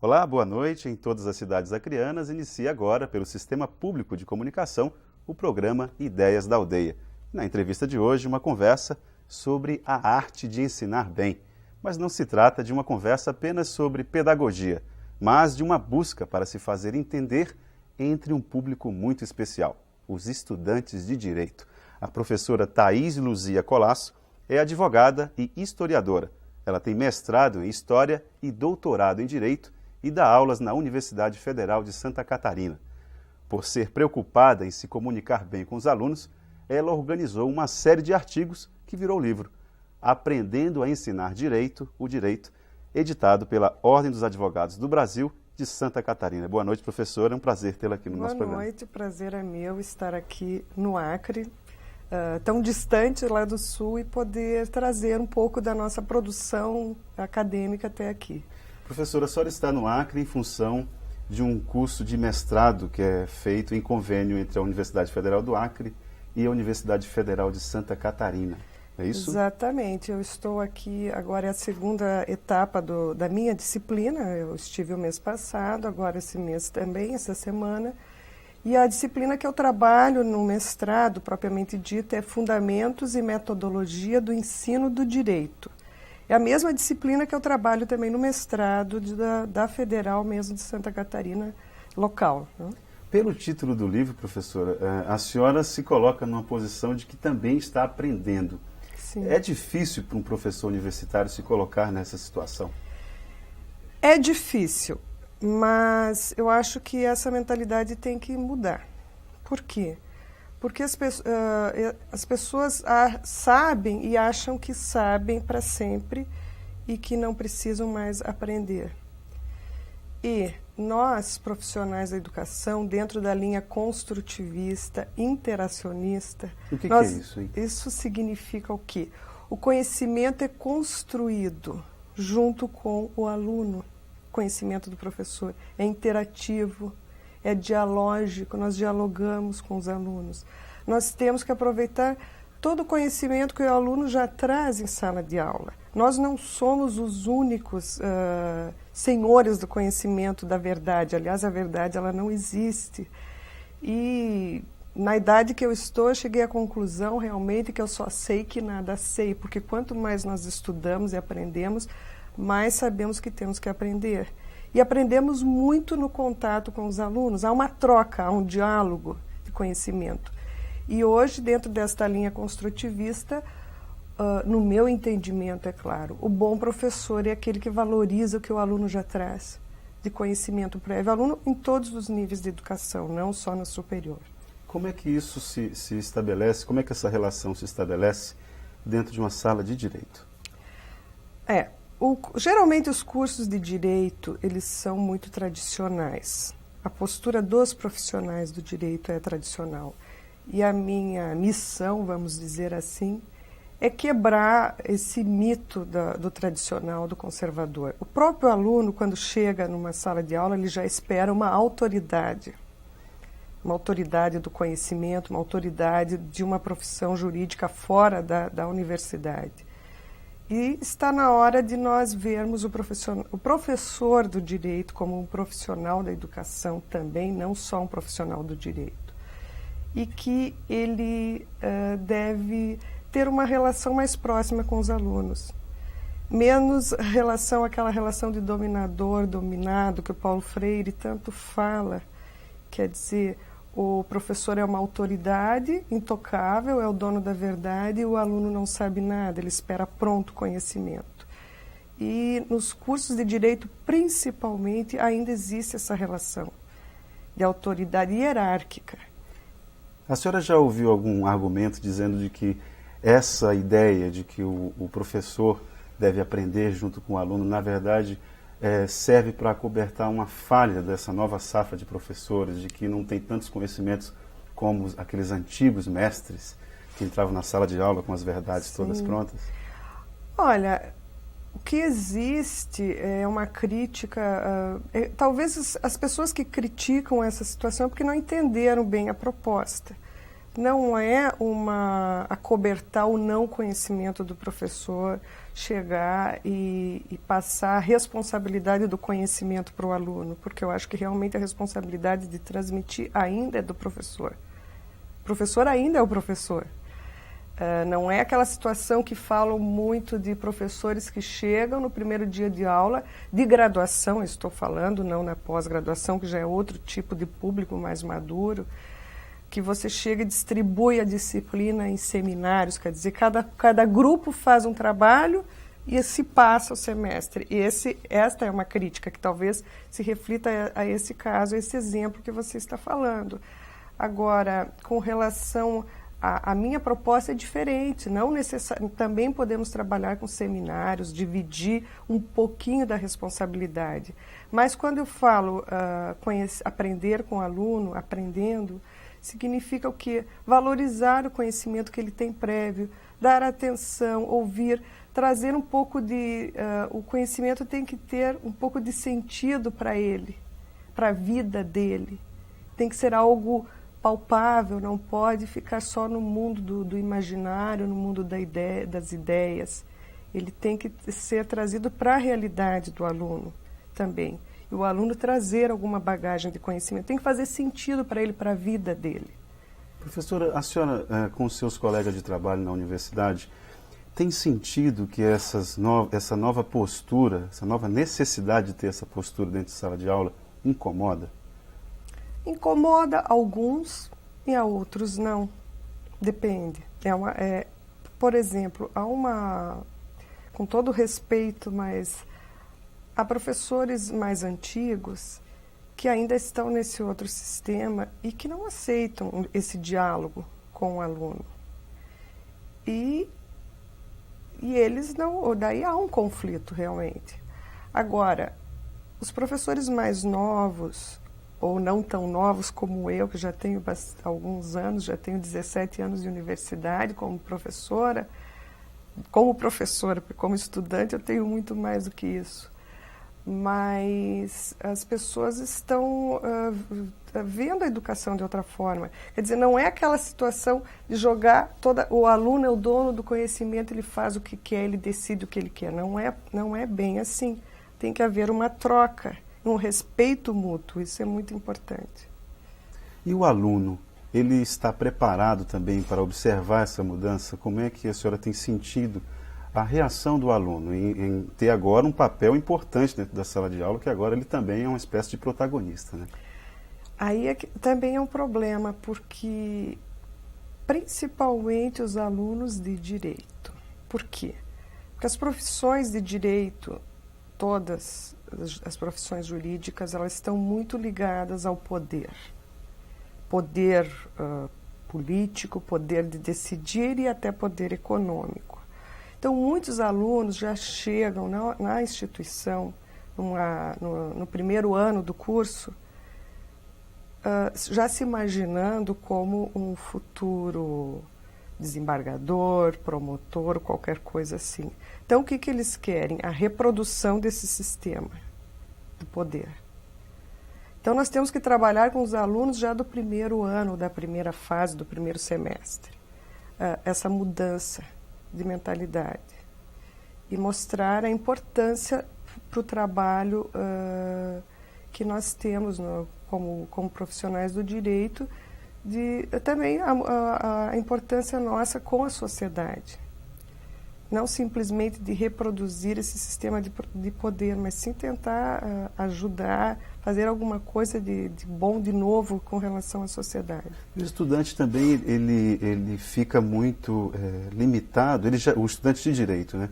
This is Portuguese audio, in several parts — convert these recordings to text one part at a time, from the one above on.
Olá, boa noite. Em todas as cidades acreanas, inicia agora, pelo Sistema Público de Comunicação, o programa Ideias da Aldeia. Na entrevista de hoje, uma conversa sobre a arte de ensinar bem. Mas não se trata de uma conversa apenas sobre pedagogia, mas de uma busca para se fazer entender entre um público muito especial, os estudantes de Direito. A professora Thaís Luzia Colasso é advogada e historiadora. Ela tem mestrado em História e doutorado em Direito e dá aulas na Universidade Federal de Santa Catarina. Por ser preocupada em se comunicar bem com os alunos, ela organizou uma série de artigos que virou livro, Aprendendo a Ensinar Direito, o Direito, editado pela Ordem dos Advogados do Brasil de Santa Catarina. Boa noite, professora. É um prazer tê-la aqui no nosso programa. Boa noite, prazer é meu estar aqui no Acre, tão distante lá do Sul, e poder trazer um pouco da nossa produção acadêmica até aqui. Professora, a senhora está no Acre em função de um curso de mestrado que é feito em convênio entre a Universidade Federal do Acre e a Universidade Federal de Santa Catarina. É isso? Exatamente. Eu estou aqui, agora é a segunda etapa da minha disciplina. Eu estive o mês passado, agora esse mês também, essa semana. E a disciplina que eu trabalho no mestrado, propriamente dita, é Fundamentos e Metodologia do Ensino do Direito. É a mesma disciplina que eu trabalho também no mestrado da Federal mesmo de Santa Catarina, local. Né? Pelo título do livro, professora, a senhora se coloca numa posição de que também está aprendendo. Sim. É difícil para um professor universitário se colocar nessa situação? É difícil, mas eu acho que essa mentalidade tem que mudar. Por quê? Porque as pessoas sabem e acham que sabem para sempre e que não precisam mais aprender. E nós, profissionais da educação, dentro da linha construtivista, interacionista... O que é isso, hein? Isso significa o quê? O conhecimento é construído junto com o aluno. O conhecimento do professor é interativo, é dialógico, nós dialogamos com os alunos. Nós temos que aproveitar todo o conhecimento que o aluno já traz em sala de aula. Nós não somos os únicos senhores do conhecimento da verdade. Aliás, a verdade ela não existe. E na idade que eu estou, eu cheguei à conclusão realmente que eu só sei que nada sei, porque quanto mais nós estudamos e aprendemos, mais sabemos que temos que aprender. E aprendemos muito no contato com os alunos. Há uma troca, há um diálogo de conhecimento. E hoje, dentro desta linha construtivista, no meu entendimento, é claro, o bom professor é aquele que valoriza o que o aluno já traz de conhecimento prévio. Aluno em todos os níveis de educação, não só na superior. Como é que isso se estabelece, como é que essa relação se estabelece dentro de uma sala de direito? Geralmente os cursos de direito, eles são muito tradicionais. A postura dos profissionais do direito é tradicional. E a minha missão, vamos dizer assim, é quebrar esse mito do tradicional, do conservador. O próprio aluno, quando chega numa sala de aula, ele já espera uma autoridade do conhecimento, uma autoridade de uma profissão jurídica fora da universidade. E está na hora de nós vermos o professor do direito como um profissional da educação também, não só um profissional do direito. E que ele deve ter uma relação mais próxima com os alunos. Menos aquela relação de dominador-dominado que o Paulo Freire tanto fala. Quer dizer, o professor é uma autoridade intocável, é o dono da verdade e o aluno não sabe nada, ele espera pronto conhecimento. E nos cursos de direito, principalmente, ainda existe essa relação de autoridade hierárquica. A senhora já ouviu algum argumento dizendo de que essa ideia de que o professor deve aprender junto com o aluno, na verdade, serve para acobertar uma falha dessa nova safra de professores, de que não tem tantos conhecimentos como aqueles antigos mestres que entravam na sala de aula com as verdades Sim. todas prontas? Olha, o que existe é uma crítica, talvez as pessoas que criticam essa situação é porque não entenderam bem a proposta. não é acobertar o não conhecimento do professor, chegar e passar a responsabilidade do conhecimento para o aluno, porque eu acho que realmente a responsabilidade de transmitir ainda é do professor. O professor ainda é o professor. Não é aquela situação que falam muito de professores que chegam no primeiro dia de aula, de graduação, estou falando, não na pós-graduação, que já é outro tipo de público mais maduro, que você chega e distribui a disciplina em seminários, quer dizer, cada grupo faz um trabalho e se passa o semestre. E esta é uma crítica que talvez se reflita a esse caso, a esse exemplo que você está falando. Agora, com relação a minha proposta é diferente, também podemos trabalhar com seminários, dividir um pouquinho da responsabilidade. Mas quando eu falo aprender com o aluno, aprendendo, significa o quê? Valorizar o conhecimento que ele tem prévio, dar atenção, ouvir, trazer um pouco de... o conhecimento tem que ter um pouco de sentido para ele, para a vida dele. Tem que ser algo palpável, não pode ficar só no mundo do imaginário, no mundo das ideias. Ele tem que ser trazido para a realidade do aluno também. E o aluno trazer alguma bagagem de conhecimento. Tem que fazer sentido para ele, para a vida dele. Professora, a senhora, com seus colegas de trabalho na universidade, tem sentido que essa nova postura, essa nova necessidade de ter essa postura dentro de sala de aula, incomoda? Incomoda alguns e a outros não. Depende. Por exemplo, com todo respeito, mas há professores mais antigos que ainda estão nesse outro sistema e que não aceitam esse diálogo com o aluno. E eles não... Daí há um conflito, realmente. Agora, os professores mais novos, ou não tão novos como eu, que já tenho alguns anos, já tenho 17 anos de universidade como professora, porque como estudante eu tenho muito mais do que isso. Mas as pessoas estão vendo a educação de outra forma. Quer dizer, não é aquela situação de jogar o aluno é o dono do conhecimento, ele faz o que quer, ele decide o que ele quer. Não é bem assim. Tem que haver uma troca, um respeito mútuo, isso é muito importante. E o aluno, ele está preparado também para observar essa mudança? Como é que a senhora tem sentido a reação do aluno em ter agora um papel importante dentro da sala de aula, que agora ele também é uma espécie de protagonista, né? Aí também é um problema, porque principalmente os alunos de direito. Por quê? Porque as profissões de direito, todas as profissões jurídicas, elas estão muito ligadas ao poder. Poder político, poder de decidir e até poder econômico. Então, muitos alunos já chegam na instituição, no primeiro ano do curso, já se imaginando como um futuro desembargador, promotor, qualquer coisa assim. Então, o que eles querem? A reprodução desse sistema do poder. Então, nós temos que trabalhar com os alunos já do primeiro ano, da primeira fase, do primeiro semestre. Essa mudança de mentalidade. E mostrar a importância para o trabalho que nós temos como profissionais do direito, também a importância nossa com a sociedade. Não simplesmente de reproduzir esse sistema de poder, mas sim tentar ajudar, fazer alguma coisa de bom, de novo, com relação à sociedade. O estudante também, ele fica muito limitado, o estudante de direito, né?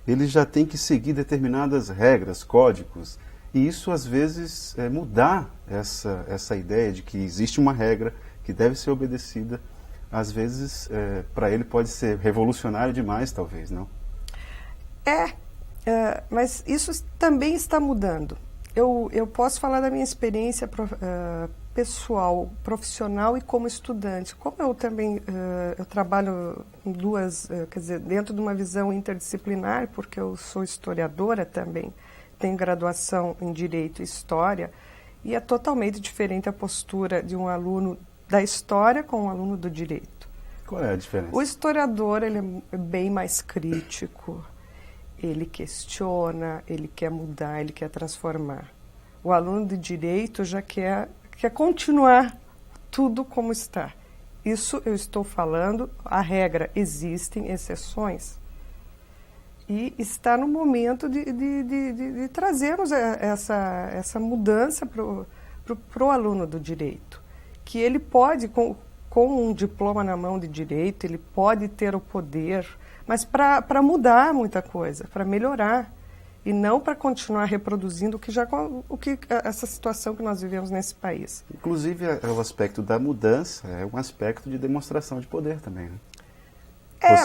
Ele já tem que seguir determinadas regras, códigos, e isso às vezes mudar essa ideia de que existe uma regra que deve ser obedecida, às vezes para ele pode ser revolucionário demais, talvez, não? Mas isso também está mudando. Eu posso falar da minha experiência pessoal, profissional e como estudante. Como eu também eu trabalho em dentro de uma visão interdisciplinar, porque eu sou historiadora também, tenho graduação em Direito e História, e é totalmente diferente a postura de um aluno da história com o aluno do direito. Qual é a diferença? O historiador, ele é bem mais crítico, ele questiona, ele quer mudar, ele quer transformar. O aluno de direito já quer continuar tudo como está. Isso eu estou falando, a regra, existem exceções. E está no momento de trazermos essa mudança para o aluno do direito. Que ele pode, com um diploma na mão de direito, ele pode ter o poder, mas para mudar muita coisa, para melhorar. E não para continuar reproduzindo essa situação que nós vivemos nesse país. Inclusive, o aspecto da mudança é um aspecto de demonstração de poder também, né?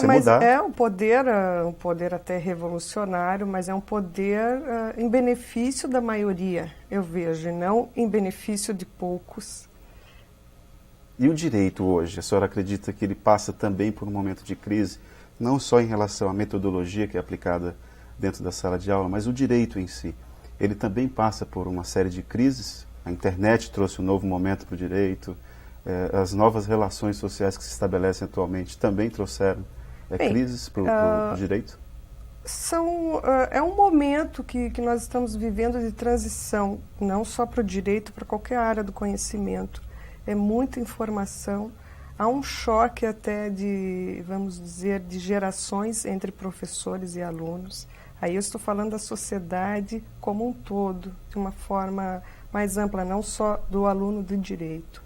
Mas é um poder até revolucionário, mas é um poder em benefício da maioria, eu vejo, e não em benefício de poucos. E o direito hoje, a senhora acredita que ele passa também por um momento de crise, não só em relação à metodologia que é aplicada dentro da sala de aula, mas o direito em si? Ele também passa por uma série de crises? A internet trouxe um novo momento para o direito, as novas relações sociais que se estabelecem atualmente também trouxeram crises para o direito? É um momento que nós estamos vivendo de transição, não só para o direito, para qualquer área do conhecimento. É muita informação, há um choque até vamos dizer, de gerações entre professores e alunos. Aí eu estou falando da sociedade como um todo, de uma forma mais ampla, não só do aluno de direito.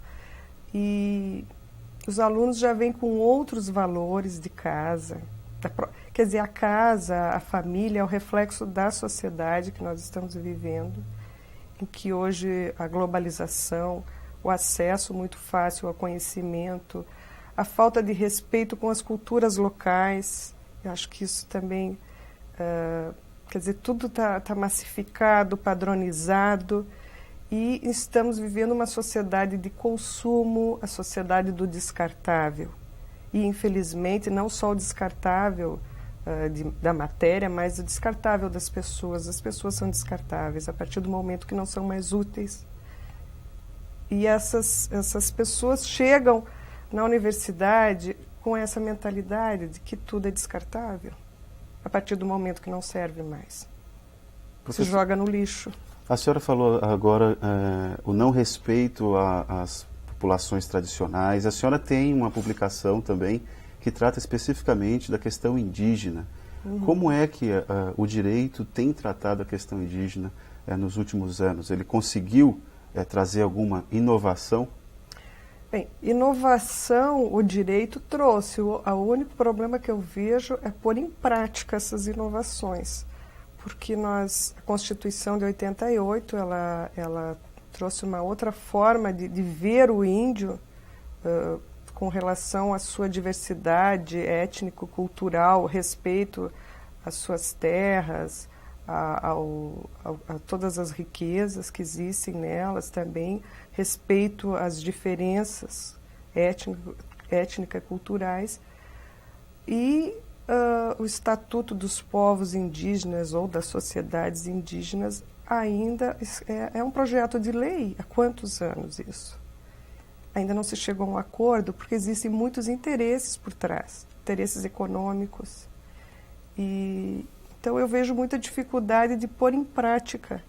E os alunos já vêm com outros valores de casa. Quer dizer, a casa, a família é o reflexo da sociedade que nós estamos vivendo, em que hoje a globalização, o acesso muito fácil ao conhecimento, a falta de respeito com as culturas locais, eu acho que isso também, quer dizer, tudo está massificado, padronizado, e estamos vivendo uma sociedade de consumo, a sociedade do descartável. E, infelizmente, não só o descartável da matéria, mas o descartável das pessoas. As pessoas são descartáveis a partir do momento que não são mais úteis. E essas pessoas chegam na universidade com essa mentalidade de que tudo é descartável, a partir do momento que não serve mais. Se joga no lixo. A senhora falou agora o não respeito às populações tradicionais. A senhora tem uma publicação também que trata especificamente da questão indígena. Uhum. Como é que o direito tem tratado a questão indígena nos últimos anos? Ele conseguiu trazer alguma inovação? Bem, inovação o direito trouxe. O único problema que eu vejo é pôr em prática essas inovações. Porque a Constituição de 88, ela trouxe uma outra forma de ver o índio com relação à sua diversidade étnico-cultural, respeito às suas terras, a todas as riquezas que existem nelas também, respeito às diferenças étnico-culturais e o Estatuto dos Povos Indígenas ou das Sociedades Indígenas ainda é um projeto de lei. Há quantos anos isso? Ainda não se chegou a um acordo porque existem muitos interesses por trás, interesses econômicos. Então eu vejo muita dificuldade de pôr em prática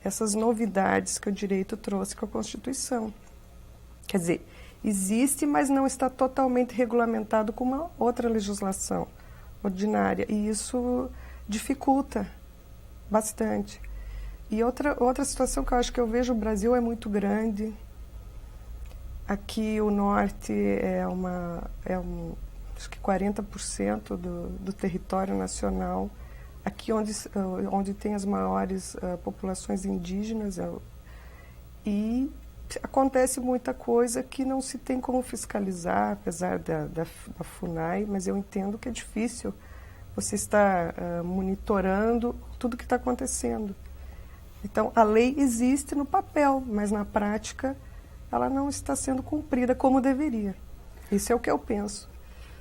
essas novidades que o direito trouxe com a Constituição. Quer dizer, existe, mas não está totalmente regulamentado com uma outra legislação ordinária. E isso dificulta bastante. E outra situação que eu vejo, o Brasil é muito grande. Aqui o norte acho que 40% do território nacional. Aqui onde tem as maiores populações indígenas. E acontece muita coisa que não se tem como fiscalizar, apesar da FUNAI, mas eu entendo que é difícil você estar monitorando tudo que está acontecendo. Então, a lei existe no papel, mas na prática ela não está sendo cumprida como deveria. Isso é o que eu penso.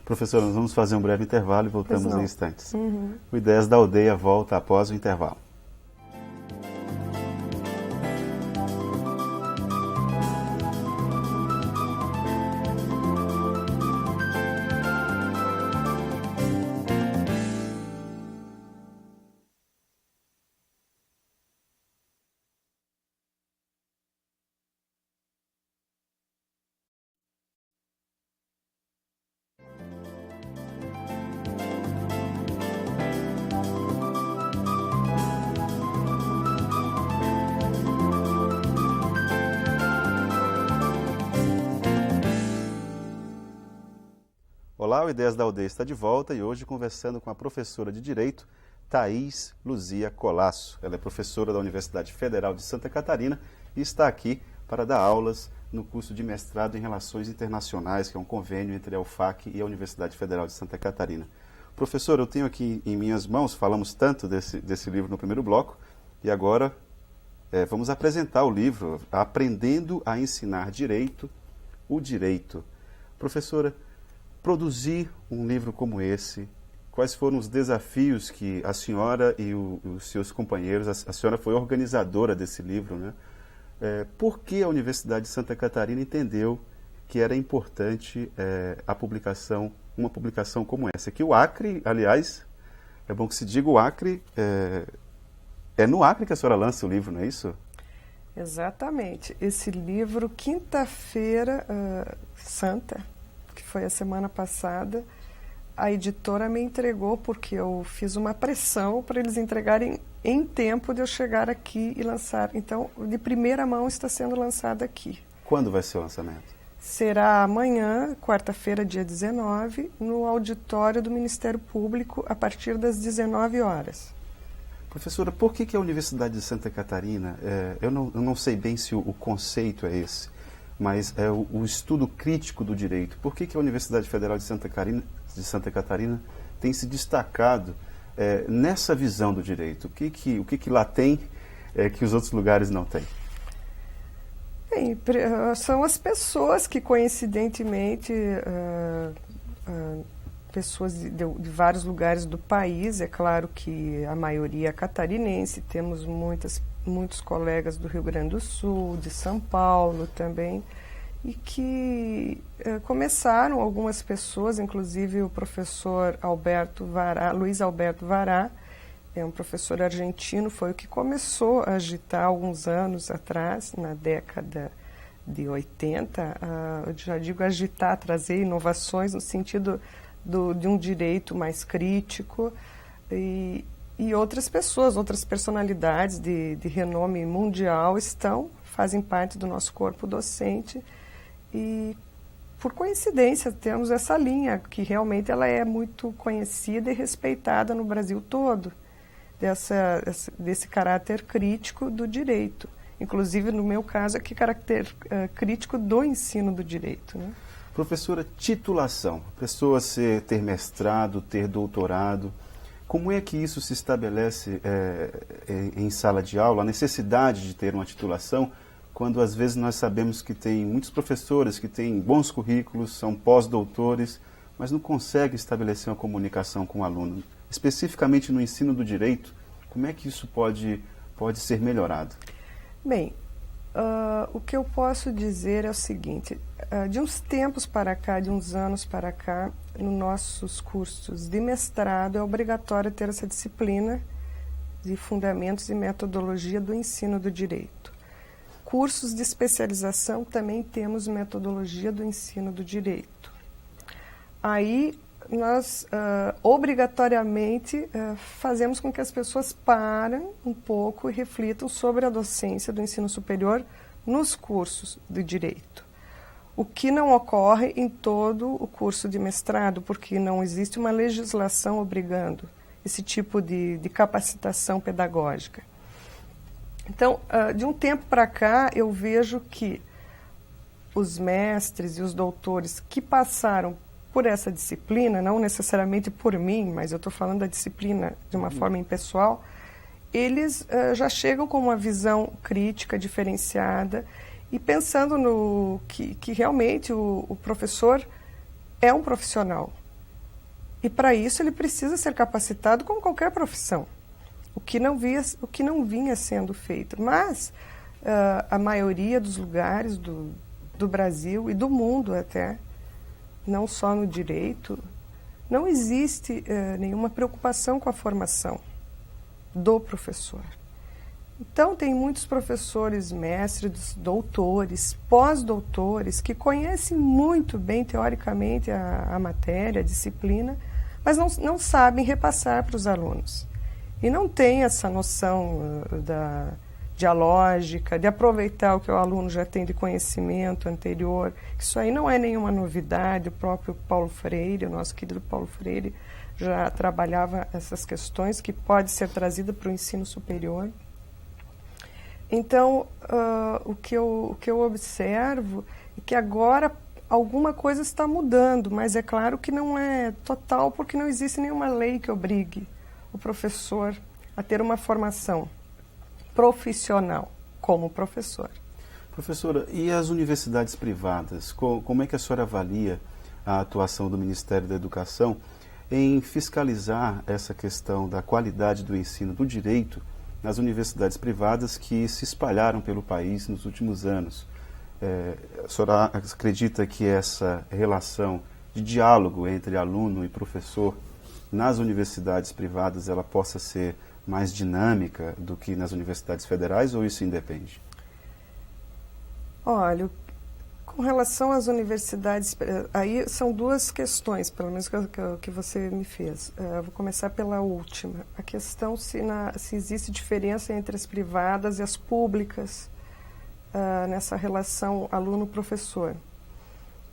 Professora, nós vamos fazer um breve intervalo e voltamos em instantes. Uhum. O Ideias da Aldeia volta após o intervalo. Olá, o Ideias da Aldeia está de volta e hoje conversando com a professora de Direito, Thaís Luzia Colasso. Ela é professora da Universidade Federal de Santa Catarina e está aqui para dar aulas no curso de mestrado em Relações Internacionais, que é um convênio entre a UFAC e a Universidade Federal de Santa Catarina. Professor, eu tenho aqui em minhas mãos, falamos tanto desse livro no primeiro bloco, e agora vamos apresentar o livro Aprendendo a Ensinar Direito, o Direito. Professora, produzir um livro como esse, quais foram os desafios que a senhora e os seus companheiros, a senhora foi organizadora desse livro, né? Por que a Universidade de Santa Catarina entendeu que era importante uma publicação como essa? Que o Acre, aliás, é bom que se diga, o Acre, é no Acre que a senhora lança o livro, não é isso? Exatamente. Esse livro, quinta-feira santa, que foi a semana passada, a editora me entregou porque eu fiz uma pressão para eles entregarem em tempo de eu chegar aqui e lançar. Então, de primeira mão está sendo lançado aqui. Quando vai ser o lançamento? Será amanhã, quarta-feira, dia 19, no auditório do Ministério Público, a partir das 19 horas. Professora, por que a Universidade de Santa Catarina, eu não sei bem se o conceito é esse, mas é o estudo crítico do direito, por que a Universidade Federal de Santa Catarina tem se destacado nessa visão do direito? O que lá tem que os outros lugares não têm? Bem, são as pessoas que, coincidentemente, pessoas de vários lugares do país, é claro que a maioria é catarinense, temos muitos colegas do Rio Grande do Sul, de São Paulo também, e que começaram, algumas pessoas, inclusive o professor Luiz Alberto Vará, é um professor argentino, foi o que começou a agitar alguns anos atrás, na década de 80, eu já digo agitar, trazer inovações no sentido de um direito mais crítico, e outras pessoas, outras personalidades de renome mundial fazem parte do nosso corpo docente, e por coincidência temos essa linha que realmente ela é muito conhecida e respeitada no Brasil todo, desse caráter crítico do direito, inclusive no meu caso aqui caráter crítico do ensino do direito, né? Professora, titulação, a pessoa ter mestrado, ter doutorado, como é que isso se estabelece em sala de aula, a necessidade de ter uma titulação, quando às vezes nós sabemos que tem muitos professores que têm bons currículos, são pós-doutores, mas não conseguem estabelecer uma comunicação com o aluno? Especificamente no ensino do direito, como é que isso pode ser melhorado? Bem, o que eu posso dizer é o seguinte, de uns tempos para cá, de uns anos para cá, nos nossos cursos de mestrado é obrigatório ter essa disciplina de fundamentos e metodologia do ensino do direito. Cursos de especialização também temos metodologia do ensino do direito. Aí nós obrigatoriamente fazemos com que as pessoas parem um pouco e reflitam sobre a docência do ensino superior nos cursos de direito. O que não ocorre em todo o curso de mestrado, porque não existe uma legislação obrigando esse tipo de capacitação pedagógica. Então, de um tempo para cá, eu vejo que os mestres e os doutores que passaram por essa disciplina, não necessariamente por mim, mas eu estou falando da disciplina de uma forma impessoal, eles já chegam com uma visão crítica, diferenciada, e pensando no que realmente o professor é um profissional. E para isso ele precisa ser capacitado como qualquer profissão, o que não vinha sendo feito. Mas a maioria dos lugares do Brasil e do mundo até, não só no direito, não existe nenhuma preocupação com a formação do professor. Então, tem muitos professores, mestres, doutores, pós-doutores, que conhecem muito bem, teoricamente, a matéria, a disciplina, mas não sabem repassar para os alunos. E não têm essa noção dialógica, de aproveitar o que o aluno já tem de conhecimento anterior. Isso aí não é nenhuma novidade, o próprio Paulo Freire, o nosso querido Paulo Freire, já trabalhava essas questões que pode ser trazida para o ensino superior. Então, o que eu observo é que agora alguma coisa está mudando, mas é claro que não é total, porque não existe nenhuma lei que obrigue o professor a ter uma formação profissional como professor. Professora, e as universidades privadas? Como é que a senhora avalia a atuação do Ministério da Educação em fiscalizar essa questão da qualidade do ensino do direito nas universidades privadas que se espalharam pelo país nos últimos anos? A senhora acredita que essa relação de diálogo entre aluno e professor nas universidades privadas ela possa ser mais dinâmica do que nas universidades federais, ou isso independe? Olha, com relação às universidades, aí são duas questões, pelo menos que você me fez. Vou começar pela última. A questão se existe diferença entre as privadas e as públicas nessa relação aluno-professor.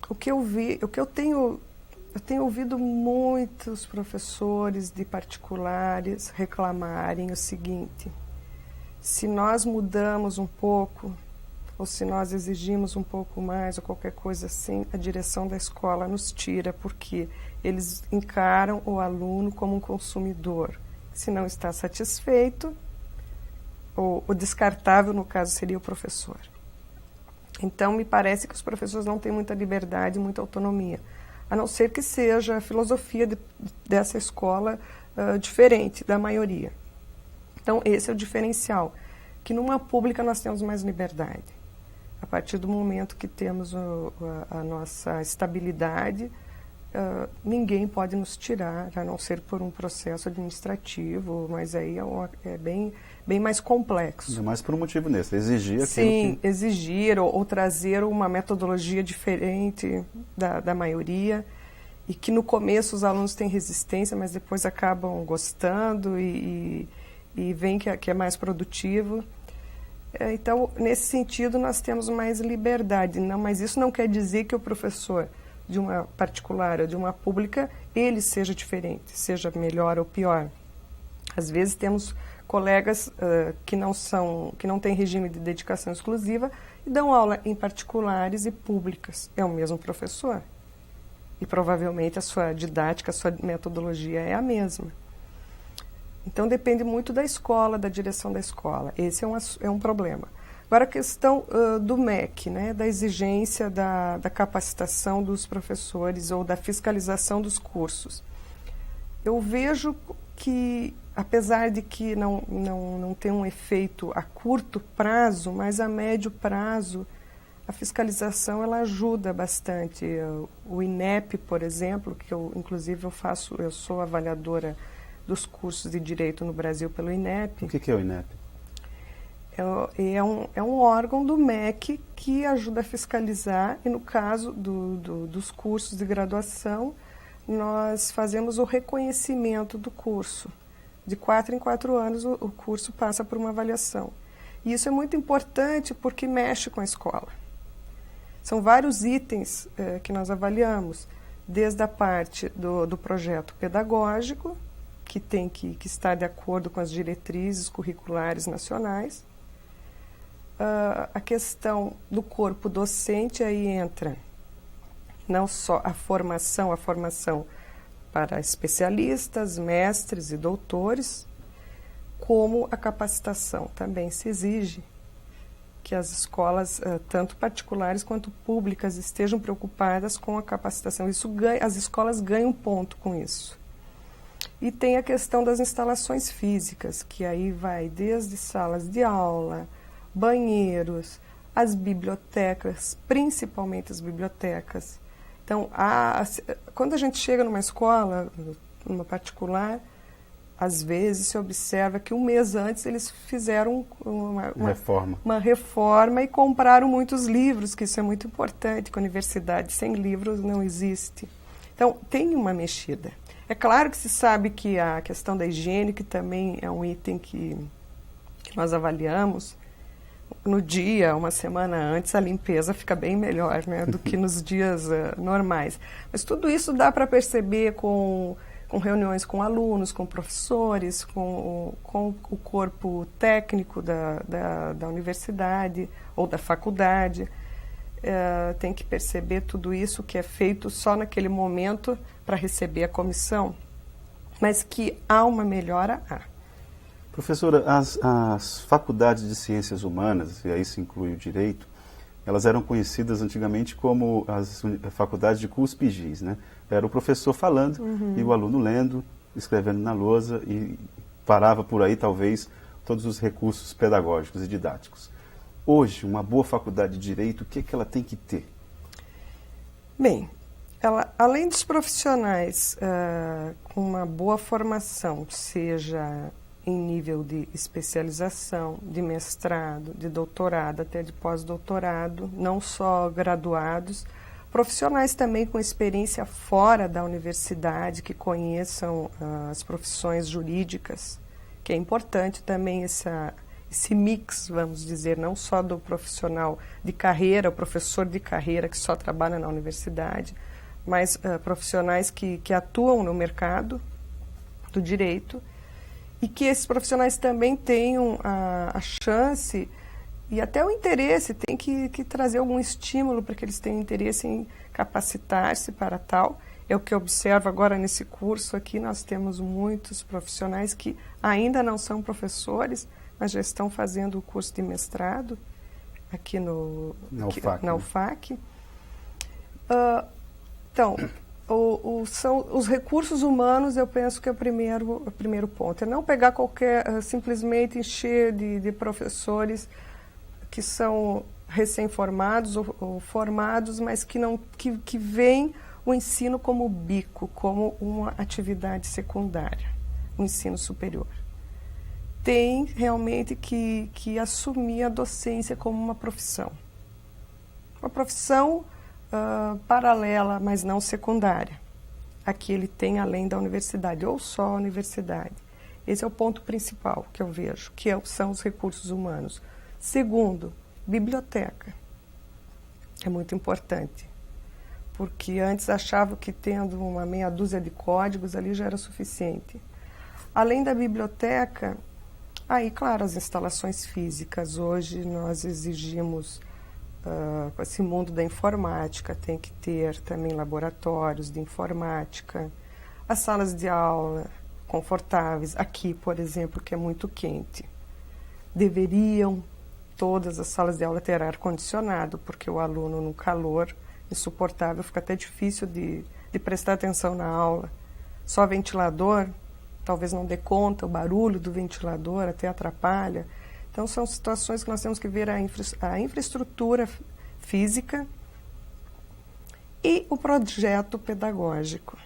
O que eu tenho ouvido muitos professores de particulares reclamarem o seguinte: se nós mudamos um pouco, ou se nós exigimos um pouco mais, ou qualquer coisa assim, a direção da escola nos tira, porque eles encaram o aluno como um consumidor. Se não está satisfeito, o descartável, no caso, seria o professor. Então, me parece que os professores não têm muita liberdade, muita autonomia, a não ser que seja a filosofia dessa escola diferente da maioria. Então, esse é o diferencial, que numa pública nós temos mais liberdade. A partir do momento que temos a nossa estabilidade, ninguém pode nos tirar, a não ser por um processo administrativo, mas aí é bem mais complexo. Ainda mais por um motivo nesse, exigir aquilo. Sim, exigir ou trazer uma metodologia diferente da maioria, e que no começo os alunos têm resistência, mas depois acabam gostando e veem que é mais produtivo. Então, nesse sentido, nós temos mais liberdade, mas isso não quer dizer que o professor de uma particular ou de uma pública, ele seja diferente, seja melhor ou pior. Às vezes temos colegas que não têm regime de dedicação exclusiva e dão aula em particulares e públicas. É o mesmo professor. E provavelmente a sua didática, a sua metodologia é a mesma. Então depende muito da escola, da direção da escola. Esse é um problema. Agora a questão do MEC, né, da exigência da capacitação dos professores ou da fiscalização dos cursos. Eu vejo que, apesar de que não tem um efeito a curto prazo, mas a médio prazo, a fiscalização ela ajuda bastante. O INEP, por exemplo, que inclusive eu sou avaliadora dos cursos de Direito no Brasil pelo INEP. O que é o INEP? É um órgão do MEC que ajuda a fiscalizar, e no caso dos cursos de graduação, nós fazemos o reconhecimento do curso. De 4 em 4 anos o curso passa por uma avaliação. E isso é muito importante porque mexe com a escola. São vários itens que nós avaliamos, desde a parte do projeto pedagógico, que tem que estar de acordo com as diretrizes curriculares nacionais. A questão do corpo docente, aí entra não só a formação para especialistas, mestres e doutores, como a capacitação. Também se exige que as escolas, tanto particulares quanto públicas, estejam preocupadas com a capacitação. As escolas ganham ponto com isso. E tem a questão das instalações físicas, que aí vai desde salas de aula, banheiros, as bibliotecas, principalmente as bibliotecas. Então, quando a gente chega numa escola, numa particular, às vezes se observa que um mês antes eles fizeram uma reforma e compraram muitos livros, que isso é muito importante, que a universidade sem livros não existe. Então, tem uma mexida. É claro que se sabe que a questão da higiene, que também é um item que nós avaliamos, no dia, uma semana antes, a limpeza fica bem melhor, né, do que nos dias normais. Mas tudo isso dá para perceber com reuniões com alunos, com professores, com o corpo técnico da universidade ou da faculdade. Tem que perceber tudo isso que é feito só naquele momento para receber a comissão, mas que há uma melhora, há. Professora, as faculdades de ciências humanas, e aí se inclui o direito, elas eram conhecidas antigamente como as faculdades de cuspigis, né? Era o professor falando e o aluno lendo, escrevendo na lousa e parava por aí, talvez, todos os recursos pedagógicos e didáticos. Hoje, uma boa faculdade de direito, o que é que ela tem que ter? Bem, ela, além dos profissionais com uma boa formação, seja em nível de especialização, de mestrado, de doutorado, até de pós-doutorado, não só graduados, profissionais também com experiência fora da universidade, que conheçam as profissões jurídicas, que é importante também esse mix, vamos dizer, não só do profissional de carreira, o professor de carreira que só trabalha na universidade, mas profissionais que atuam no mercado do direito, e que esses profissionais também tenham a chance e até o interesse, tem que trazer algum estímulo para que eles tenham interesse em capacitar-se para tal. É o que eu observo agora nesse curso aqui, nós temos muitos profissionais que ainda não são professores, mas já estão fazendo o curso de mestrado aqui na UFAC. Então, são os recursos humanos, eu penso que é o primeiro ponto. É não pegar simplesmente encher de professores que são recém-formados ou formados, mas que veem o ensino como bico, como uma atividade secundária, o ensino superior. Tem realmente que assumir a docência como uma profissão. Uma profissão paralela, mas não secundária. Aqui ele tem além da universidade, ou só a universidade. Esse é o ponto principal que eu vejo, que são os recursos humanos. Segundo, biblioteca. É muito importante, porque antes achava que tendo uma meia dúzia de códigos ali já era suficiente. Além da biblioteca, aí, claro, as instalações físicas. Hoje nós exigimos com esse mundo da informática, tem que ter também laboratórios de informática, as salas de aula confortáveis, aqui, por exemplo, que é muito quente. Deveriam todas as salas de aula ter ar-condicionado, porque o aluno no calor insuportável fica até difícil de prestar atenção na aula. Só ventilador, talvez não dê conta, o barulho do ventilador até atrapalha. Então, são situações que nós temos que ver a infraestrutura física e o projeto pedagógico,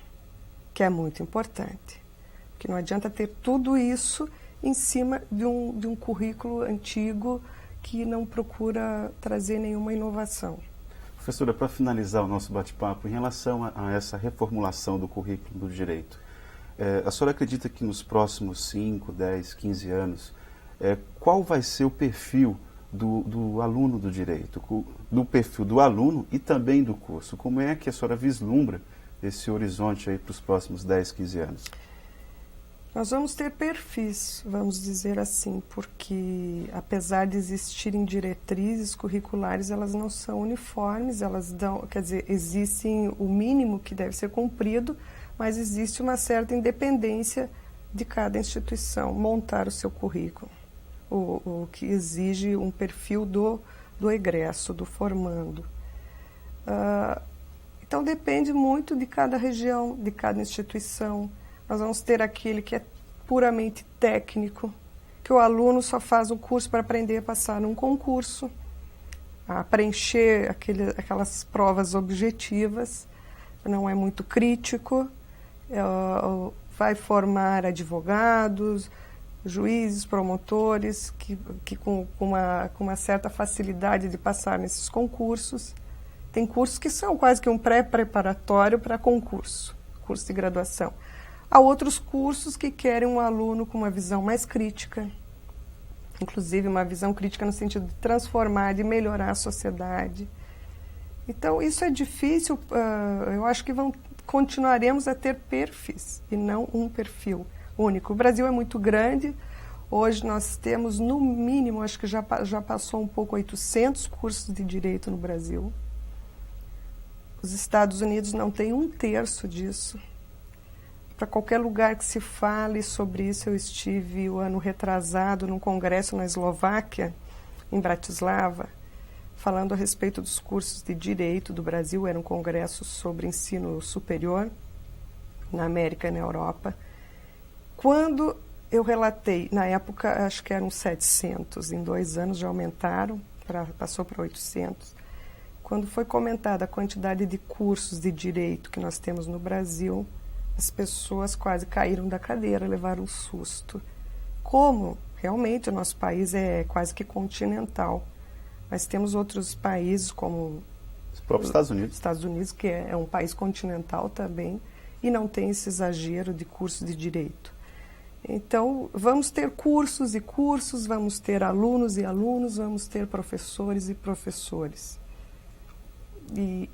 que é muito importante. Porque não adianta ter tudo isso em cima de um currículo antigo que não procura trazer nenhuma inovação. Professora, para finalizar o nosso bate-papo, em relação a essa reformulação do currículo do direito, a senhora acredita que nos próximos 5, 10, 15 anos, qual vai ser o perfil do aluno do direito, do perfil do aluno e também do curso? Como é que a senhora vislumbra esse horizonte aí para os próximos 10, 15 anos? Nós vamos ter perfis, vamos dizer assim, porque apesar de existirem diretrizes curriculares, elas não são uniformes, elas dão, quer dizer, existem o mínimo que deve ser cumprido, mas existe uma certa independência de cada instituição montar o seu currículo, o que exige um perfil do egresso, do formando. Então depende muito de cada região, de cada instituição. Nós vamos ter aquele que é puramente técnico, que o aluno só faz um curso para aprender a passar num concurso, a preencher aquelas provas objetivas, não é muito crítico, vai formar advogados, juízes, promotores, que com uma certa facilidade de passar nesses concursos. Tem cursos que são quase que um pré-preparatório para concurso, curso de graduação. Há outros cursos que querem um aluno com uma visão mais crítica, inclusive uma visão crítica no sentido de transformar, de melhorar a sociedade. Então, isso é difícil, eu acho que continuaremos a ter perfis e não um perfil único. O Brasil é muito grande, hoje nós temos, no mínimo, acho que já passou um pouco 800 cursos de direito no Brasil. Os Estados Unidos não têm 1/3 disso. Para qualquer lugar que se fale sobre isso, eu estive o ano retrasado num congresso na Eslováquia, em Bratislava, falando a respeito dos cursos de direito do Brasil. Era um congresso sobre ensino superior na América e na Europa. Quando eu relatei, na época acho que eram 700, em 2 anos já aumentaram, passou para 800. Quando foi comentada a quantidade de cursos de direito que nós temos no Brasil, as pessoas quase caíram da cadeira, levaram um susto. Como realmente o nosso país é quase que continental. Mas temos outros países, como os próprios Estados Unidos. Estados Unidos, que é um país continental também, e não tem esse exagero de cursos de direito. Então, vamos ter cursos e cursos, vamos ter alunos e alunos, vamos ter professores e professores. E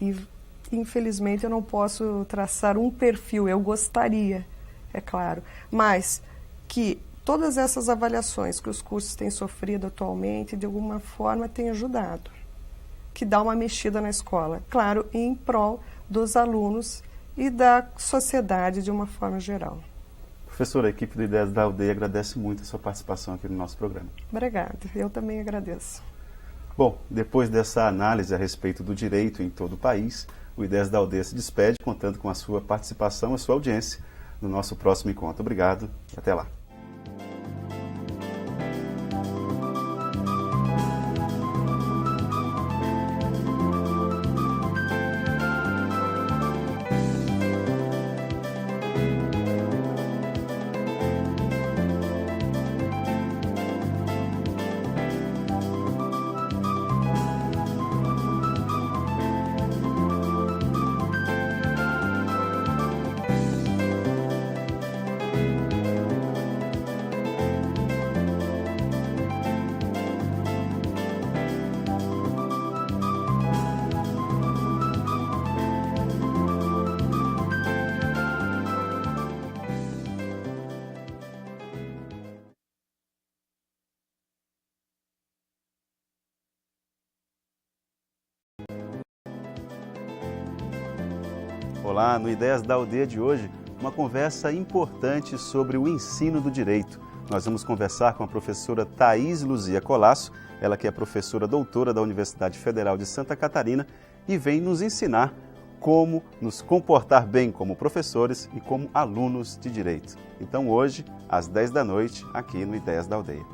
infelizmente, eu não posso traçar um perfil, eu gostaria, é claro, mas que todas essas avaliações que os cursos têm sofrido atualmente, de alguma forma, têm ajudado, que dá uma mexida na escola. Claro, em prol dos alunos e da sociedade de uma forma geral. Professora, a equipe do Ideias da Aldeia agradece muito a sua participação aqui no nosso programa. Obrigada, eu também agradeço. Bom, depois dessa análise a respeito do direito em todo o país, o Ideias da Aldeia se despede, contando com a sua participação e a sua audiência no nosso próximo encontro. Obrigado e até lá. Olá, no Ideias da Aldeia de hoje, uma conversa importante sobre o ensino do direito. Nós vamos conversar com a professora Thaís Luzia Colasso, ela que é professora doutora da Universidade Federal de Santa Catarina e vem nos ensinar como nos comportar bem como professores e como alunos de direito. Então hoje, às 10 da noite, aqui no Ideias da Aldeia.